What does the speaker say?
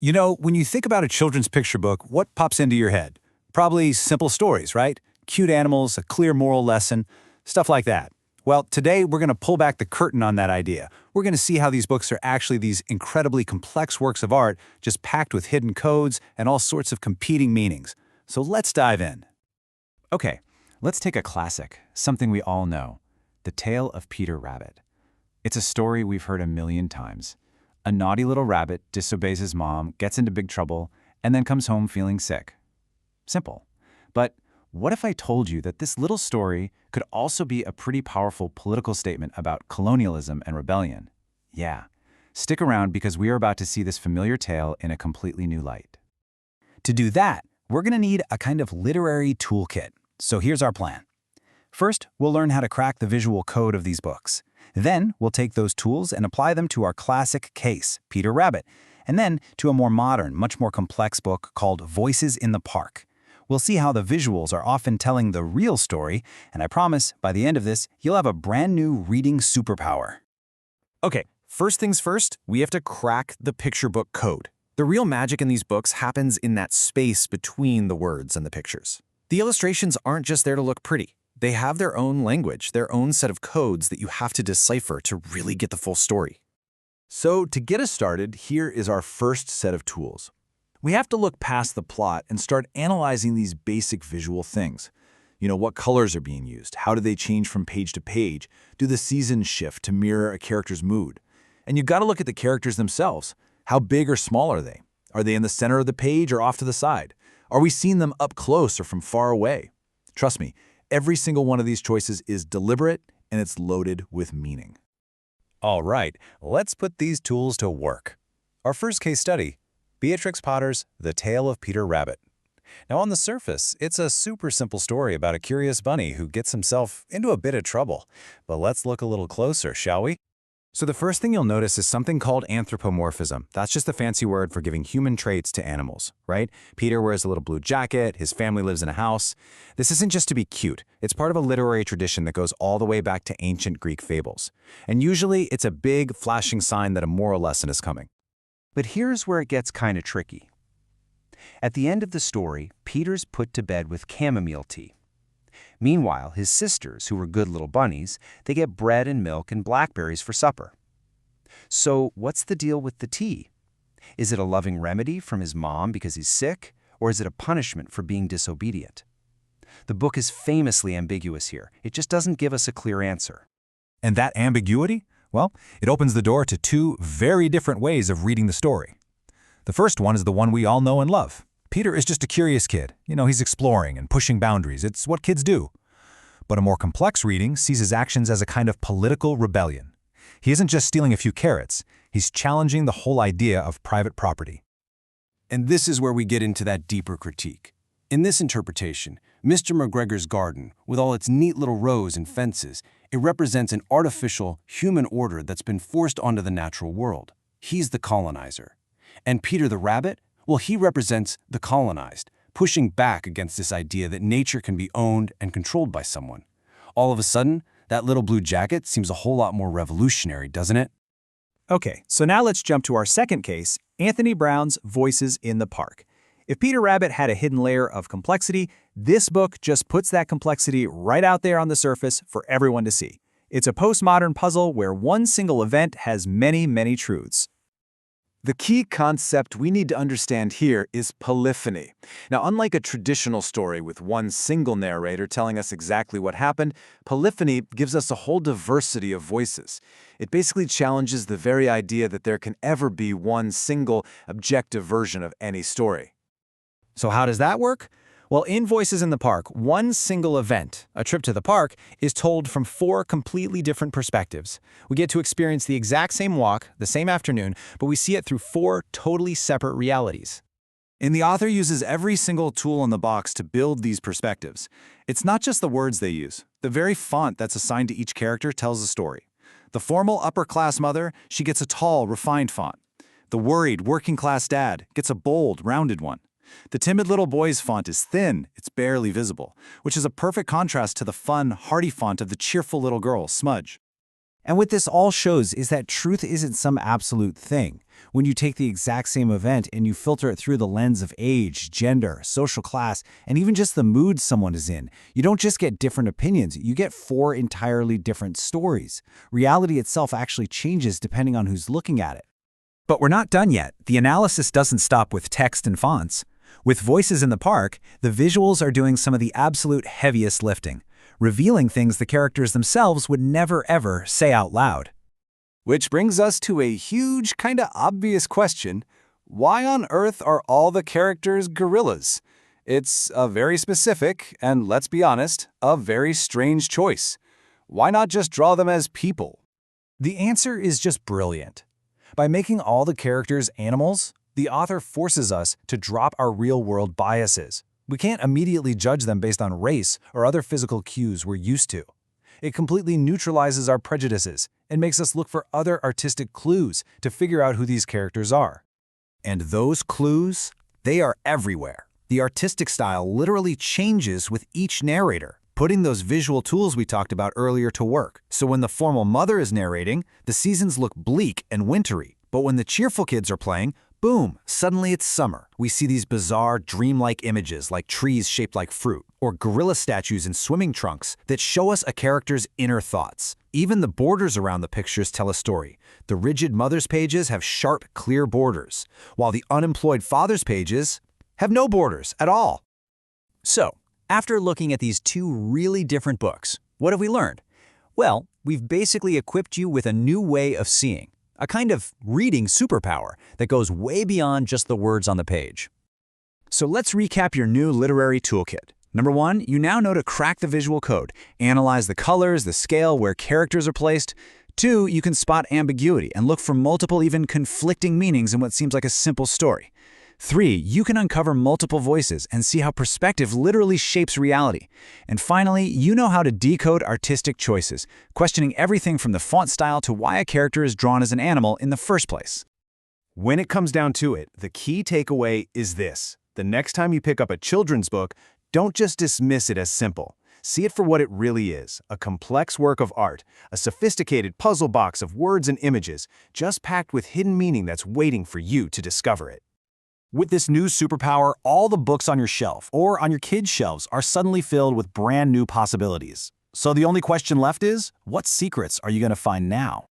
You know, when you think about a children's picture book, what pops into your head? Probably simple stories, right? Cute animals, a clear moral lesson, stuff like that. Well, today we're going to pull back the curtain on that idea. We're going to see how these books are actually these incredibly complex works of art, just packed with hidden codes and all sorts of competing meanings. So let's dive in. Okay, let's take a classic, something we all know, The Tale of Peter Rabbit. It's a story we've heard a million times. A naughty little rabbit disobeys his mom, gets into big trouble, and then comes home feeling sick. Simple. But what if I told you that this little story could also be a pretty powerful political statement about colonialism and rebellion? Yeah. Stick around because we are about to see this familiar tale in a completely new light. To do that, we're going to need a kind of literary toolkit. So here's our plan. First, we'll learn how to crack the visual code of these books. Then, we'll take those tools and apply them to our classic case, Peter Rabbit, and then to a more modern, much more complex book called Voices in the Park. We'll see how the visuals are often telling the real story, and I promise, by the end of this, you'll have a brand new reading superpower. Okay, first things first, we have to crack the picture book code. The real magic in these books happens in that space between the words and the pictures. The illustrations aren't just there to look pretty. They have their own language, their own set of codes that you have to decipher to really get the full story. So to get us started, here is our first set of tools. We have to look past the plot and start analyzing these basic visual things. What colors are being used? How do they change from page to page? Do the seasons shift to mirror a character's mood? And you've got to look at the characters themselves. How big or small are they? Are they in the center of the page or off to the side? Are we seeing them up close or from far away? Trust me, every single one of these choices is deliberate and it's loaded with meaning. All right, let's put these tools to work. Our first case study, Beatrix Potter's The Tale of Peter Rabbit. Now on the surface, it's a super simple story about a curious bunny who gets himself into a bit of trouble. But let's look a little closer, shall we? So the first thing you'll notice is something called anthropomorphism. That's just a fancy word for giving human traits to animals, right? Peter wears a little blue jacket, his family lives in a house. This isn't just to be cute. It's part of a literary tradition that goes all the way back to ancient Greek fables. And usually it's a big, flashing sign that a moral lesson is coming. But here's where it gets kind of tricky. At the end of the story, Peter's put to bed with chamomile tea. Meanwhile, his sisters, who were good little bunnies, they get bread and milk and blackberries for supper. So what's the deal with the tea? Is it a loving remedy from his mom because he's sick, or is it a punishment for being disobedient? The book is famously ambiguous here. It just doesn't give us a clear answer. And that ambiguity? Well, it opens the door to two very different ways of reading the story. The first one is the one we all know and love. Peter is just a curious kid. He's exploring and pushing boundaries. It's what kids do. But a more complex reading sees his actions as a kind of political rebellion. He isn't just stealing a few carrots. He's challenging the whole idea of private property. And this is where we get into that deeper critique. In this interpretation, Mr. McGregor's garden, with all its neat little rows and fences, it represents an artificial human order that's been forced onto the natural world. He's the colonizer. And Peter the rabbit? Well, he represents the colonized, pushing back against this idea that nature can be owned and controlled by someone. All of a sudden, that little blue jacket seems a whole lot more revolutionary, doesn't it? Okay, so now let's jump to our second case, Anthony Brown's Voices in the Park. If Peter Rabbit had a hidden layer of complexity, this book just puts that complexity right out there on the surface for everyone to see. It's a postmodern puzzle where one single event has many, many truths. The key concept we need to understand here is polyphony. Now, unlike a traditional story with one single narrator telling us exactly what happened, polyphony gives us a whole diversity of voices. It basically challenges the very idea that there can ever be one single objective version of any story. So how does that work? Well, in Voices in the Park, one single event, a trip to the park, is told from four completely different perspectives. We get to experience the exact same walk, the same afternoon, but we see it through four totally separate realities. And the author uses every single tool in the box to build these perspectives. It's not just the words they use. The very font that's assigned to each character tells a story. The formal upper-class mother, she gets a tall, refined font. The worried, working-class dad gets a bold, rounded one. The timid little boy's font is thin, it's barely visible, which is a perfect contrast to the fun, hearty font of the cheerful little girl, Smudge. And what this all shows is that truth isn't some absolute thing. When you take the exact same event and you filter it through the lens of age, gender, social class, and even just the mood someone is in, you don't just get different opinions, you get 4 entirely different stories. Reality itself actually changes depending on who's looking at it. But we're not done yet. The analysis doesn't stop with text and fonts. With Voices in the Park, the visuals are doing some of the absolute heaviest lifting, revealing things the characters themselves would never ever say out loud. Which brings us to a huge, kinda obvious question. Why on earth are all the characters gorillas? It's a very specific, and let's be honest, a very strange choice. Why not just draw them as people? The answer is just brilliant. By making all the characters animals, the author forces us to drop our real-world biases. We can't immediately judge them based on race or other physical cues we're used to. It completely neutralizes our prejudices and makes us look for other artistic clues to figure out who these characters are. And those clues, they are everywhere. The artistic style literally changes with each narrator, putting those visual tools we talked about earlier to work. So when the formal mother is narrating, the seasons look bleak and wintry. But when the cheerful kids are playing, boom, suddenly it's summer. We see these bizarre, dreamlike images like trees shaped like fruit, or gorilla statues in swimming trunks that show us a character's inner thoughts. Even the borders around the pictures tell a story. The rigid mother's pages have sharp, clear borders, while the unemployed father's pages have no borders at all. So, after looking at these 2 really different books, what have we learned? Well, we've basically equipped you with a new way of seeing, a kind of reading superpower that goes way beyond just the words on the page. So let's recap your new literary toolkit. Number 1, you now know to crack the visual code, analyze the colors, the scale, where characters are placed. 2, you can spot ambiguity and look for multiple, even conflicting meanings in what seems like a simple story. 3, you can uncover multiple voices and see how perspective literally shapes reality. And finally, you know how to decode artistic choices, questioning everything from the font style to why a character is drawn as an animal in the first place. When it comes down to it, the key takeaway is this. The next time you pick up a children's book, don't just dismiss it as simple. See it for what it really is, a complex work of art, a sophisticated puzzle box of words and images, just packed with hidden meaning that's waiting for you to discover it. With this new superpower, all the books on your shelf or on your kids' shelves are suddenly filled with brand new possibilities. So the only question left is, what secrets are you going to find now?